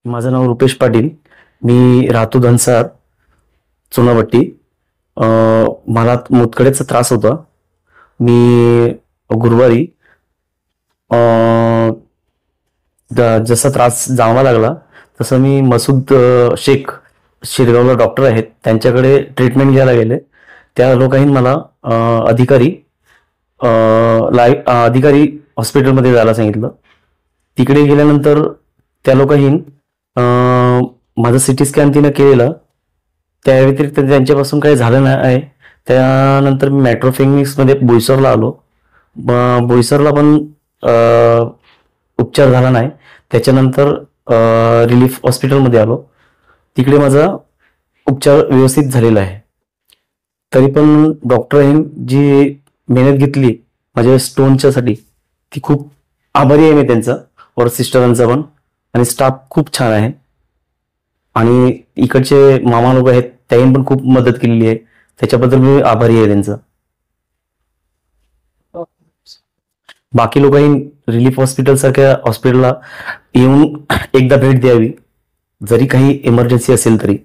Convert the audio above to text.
माझं नाव रुपेश पाटील. मी राहतो धनसार, चुनाभट्टी. मला मुतखड्याचा त्रास होता. मी गुरुवारी जसा त्रास जाणवा लागला तसं मी मसूद शेख, शिरगावला डॉक्टर आहेत, त्यांच्याकडे ट्रीटमेंट घ्यायला गेले. त्या लोकांनी मला अधिकारी हॉस्पिटलमध्ये जायला सांगितलं. तिकडे गेल्यानंतर त्या लोकांनी माझं सिटी स्कॅन तिनं केलेलं. त्या व्यतिरिक्त त्यांच्यापासून काही झालं नाही. त्यानंतर मी मेट्रोफिनिक्समध्ये बोईसरला आलो. बोईसरला पण उपचार झाला नाही. त्याच्यानंतर रिलीफ हॉस्पिटलमध्ये आलो. तिकडे माझा उपचार व्यवस्थित झालेला आहे. तरी पण डॉक्टरांनी जी मेहनत घेतली माझ्या स्टोनच्यासाठी, ती खूप आभारी आहे मी त्यांचा, और सिस्टरांचा पण. आणि स्टाफ खूप छान आहे. आणि इकडचे मामा लोक आहेत, त्यांनी पण खूप मदत केलेली आहे. त्याच्याबद्दल मी आभारी आहे त्यांचा. बाकी लोकांनी रिलीफ हॉस्पिटल सारख्या हॉस्पिटलला येऊन एकदा भेट द्यावी, जरी काही इमर्जन्सी असेल तरी.